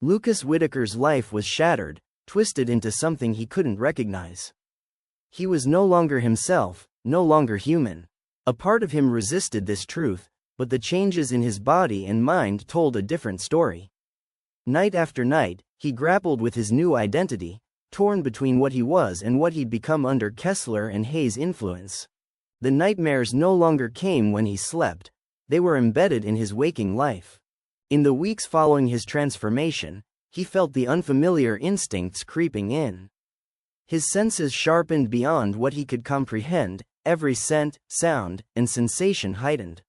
Lucas Whitaker's life was shattered, twisted into something he couldn't recognize. He was no longer himself, no longer human. A part of him resisted this truth, but the changes in his body and mind told a different story. Night after night, he grappled with his new identity, torn between what he was and what he'd become under Kessler and Hayes' influence. The nightmares no longer came when he slept, they were embedded in his waking life. In the weeks following his transformation, he felt the unfamiliar instincts creeping in. His senses sharpened beyond what he could comprehend, every scent, sound, and sensation heightened.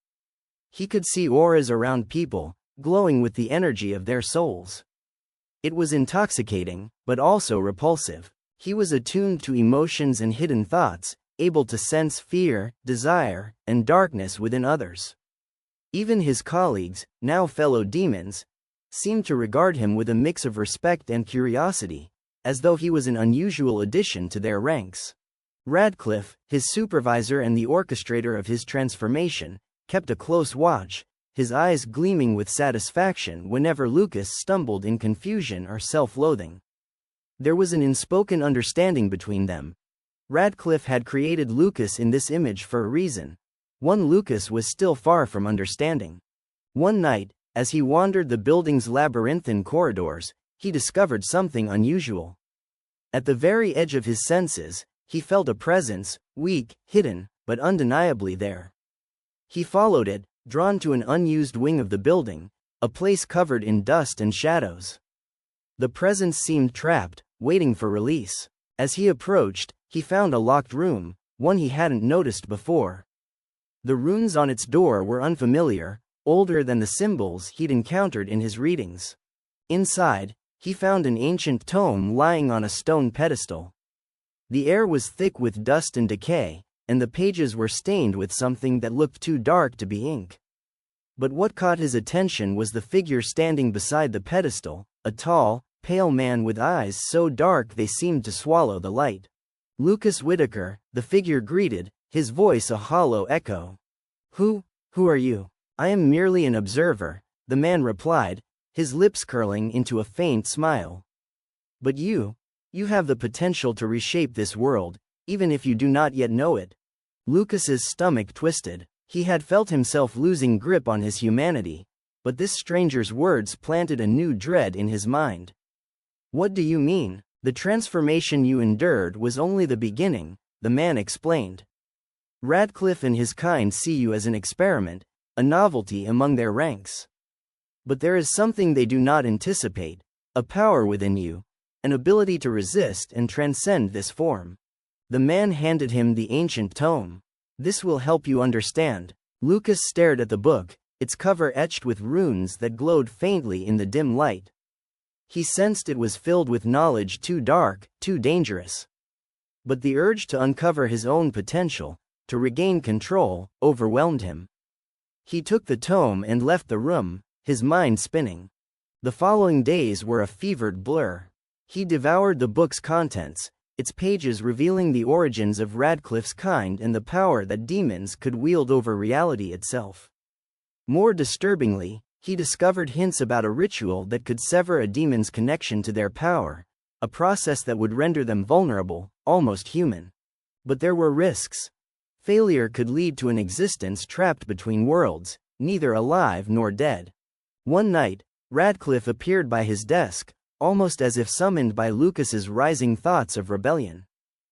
He could see auras around people, glowing with the energy of their souls. It was intoxicating, but also repulsive. He was attuned to emotions and hidden thoughts, able to sense fear, desire, and darkness within others. Even his colleagues, now fellow demons, seemed to regard him with a mix of respect and curiosity, as though he was an unusual addition to their ranks. Radcliffe, his supervisor and the orchestrator of his transformation, kept a close watch, his eyes gleaming with satisfaction whenever Lucas stumbled in confusion or self-loathing. There was an unspoken understanding between them. Radcliffe had created Lucas in this image for a reason. One Lucas was still far from understanding. One night, as he wandered the building's labyrinthine corridors, he discovered something unusual. At the very edge of his senses, he felt a presence, weak, hidden, but undeniably there. He followed it, drawn to an unused wing of the building, a place covered in dust and shadows. The presence seemed trapped, waiting for release. As he approached, he found a locked room, one he hadn't noticed before. The runes on its door were unfamiliar, older than the symbols he'd encountered in his readings. Inside, he found an ancient tome lying on a stone pedestal. The air was thick with dust and decay, and the pages were stained with something that looked too dark to be ink. But what caught his attention was the figure standing beside the pedestal, a tall, pale man with eyes so dark they seemed to swallow the light. "Lucas Whitaker," the figure greeted, his voice a hollow echo. Who are you?" "I am merely an observer," the man replied, his lips curling into a faint smile. "But you have the potential to reshape this world, even if you do not yet know it." Lucas's stomach twisted. He had felt himself losing grip on his humanity, but this stranger's words planted a new dread in his mind. "What do you mean?" "The transformation you endured was only the beginning," the man explained. "Radcliffe and his kind see you as an experiment, a novelty among their ranks. But there is something they do not anticipate, a power within you, an ability to resist and transcend this form." The man handed him the ancient tome. "This will help you understand." Lucas stared at the book, its cover etched with runes that glowed faintly in the dim light. He sensed it was filled with knowledge too dark, too dangerous. But the urge to uncover his own potential, to regain control, overwhelmed him. He took the tome and left the room, his mind spinning. The following days were a fevered blur. He devoured the book's contents, its pages revealing the origins of Radcliffe's kind and the power that demons could wield over reality itself. More disturbingly, he discovered hints about a ritual that could sever a demon's connection to their power, a process that would render them vulnerable, almost human. But there were risks. Failure could lead to an existence trapped between worlds, neither alive nor dead. One night, Radcliffe appeared by his desk, almost as if summoned by Lucas's rising thoughts of rebellion.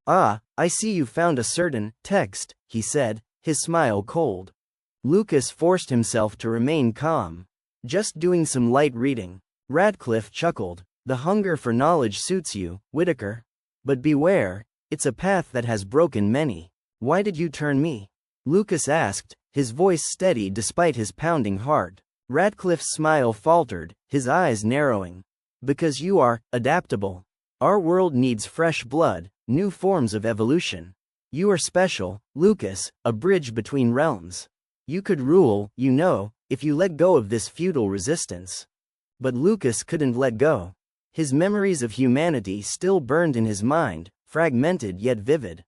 "Ah, I see you found a certain text," he said, his smile cold. Lucas forced himself to remain calm. "Just doing some light reading." Radcliffe chuckled. "The hunger for knowledge suits you, Whitaker. But beware, it's a path that has broken many." "Why did you turn me?" Lucas asked, his voice steady despite his pounding heart. Radcliffe's smile faltered, his eyes narrowing. "Because you are adaptable. Our world needs fresh blood, new forms of evolution. You are special, Lucas, a bridge between realms. You could rule, you know, if you let go of this futile resistance." But Lucas couldn't let go. His memories of humanity still burned in his mind, fragmented yet vivid.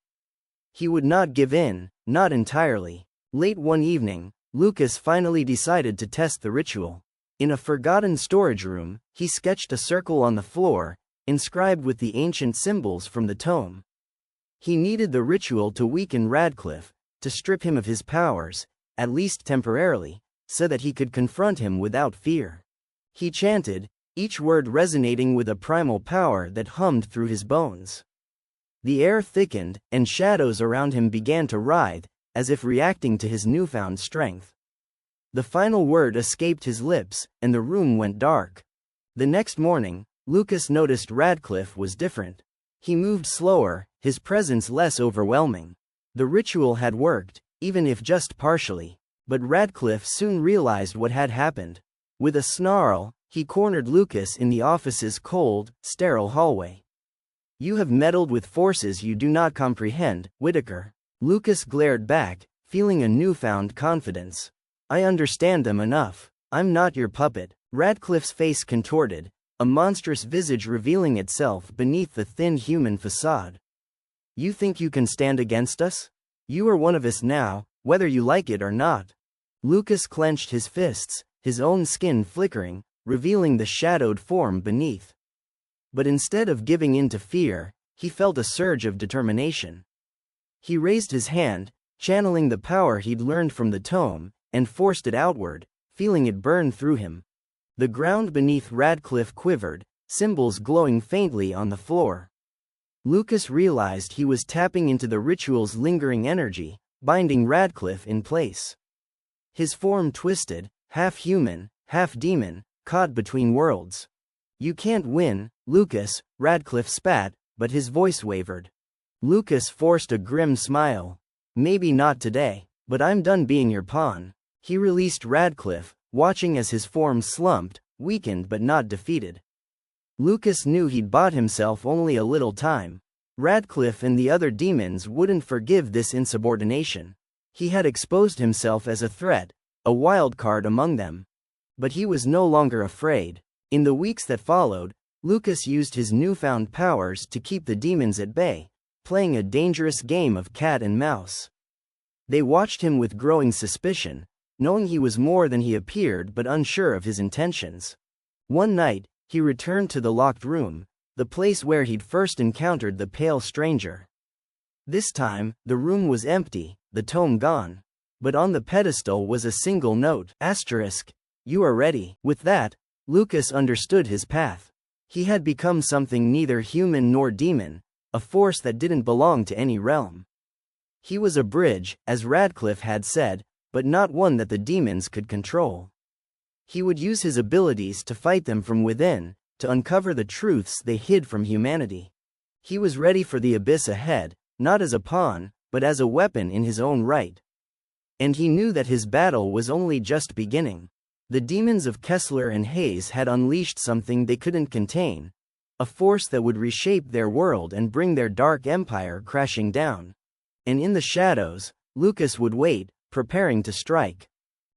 He would not give in, not entirely. Late one evening, Lucas finally decided to test the ritual. In a forgotten storage room, he sketched a circle on the floor, inscribed with the ancient symbols from the tome. He needed the ritual to weaken Radcliffe, to strip him of his powers, at least temporarily, so that he could confront him without fear. He chanted, each word resonating with a primal power that hummed through his bones. The air thickened, and shadows around him began to writhe, as if reacting to his newfound strength. The final word escaped his lips, and the room went dark. The next morning, Lucas noticed Radcliffe was different. He moved slower, his presence less overwhelming. The ritual had worked, even if just partially. But Radcliffe soon realized what had happened. With a snarl, he cornered Lucas in the office's cold, sterile hallway. "You have meddled with forces you do not comprehend, Whitaker." Lucas glared back, feeling a newfound confidence. "I understand them enough. I'm not your puppet." Radcliffe's face contorted, a monstrous visage revealing itself beneath the thin human facade. "You think you can stand against us? You are one of us now, whether you like it or not." Lucas clenched his fists, his own skin flickering, revealing the shadowed form beneath. But instead of giving in to fear, he felt a surge of determination. He raised his hand, channeling the power he'd learned from the tome, and forced it outward, feeling it burn through him. The ground beneath Radcliffe quivered, symbols glowing faintly on the floor. Lucas realized he was tapping into the ritual's lingering energy, binding Radcliffe in place. His form twisted, half human, half demon, caught between worlds. "You can't win, Lucas," Radcliffe spat, but his voice wavered. Lucas forced a grim smile. "Maybe not today, but I'm done being your pawn." He released Radcliffe, watching as his form slumped, weakened but not defeated. Lucas knew he'd bought himself only a little time. Radcliffe and the other demons wouldn't forgive this insubordination. He had exposed himself as a threat, a wild card among them. But he was no longer afraid. In the weeks that followed, Lucas used his newfound powers to keep the demons at bay, playing a dangerous game of cat and mouse. They watched him with growing suspicion, knowing he was more than he appeared but unsure of his intentions. One night, he returned to the locked room, the place where he'd first encountered the pale stranger. This time, the room was empty, the tome gone. But on the pedestal was a single note, *, "You are ready." With that, Lucas understood his path. He had become something neither human nor demon, a force that didn't belong to any realm. He was a bridge, as Radcliffe had said, but not one that the demons could control. He would use his abilities to fight them from within, to uncover the truths they hid from humanity. He was ready for the abyss ahead, not as a pawn, but as a weapon in his own right. And he knew that his battle was only just beginning. The demons of Kessler and Hayes had unleashed something they couldn't contain, a force that would reshape their world and bring their dark empire crashing down. And in the shadows, Lucas would wait, preparing to strike.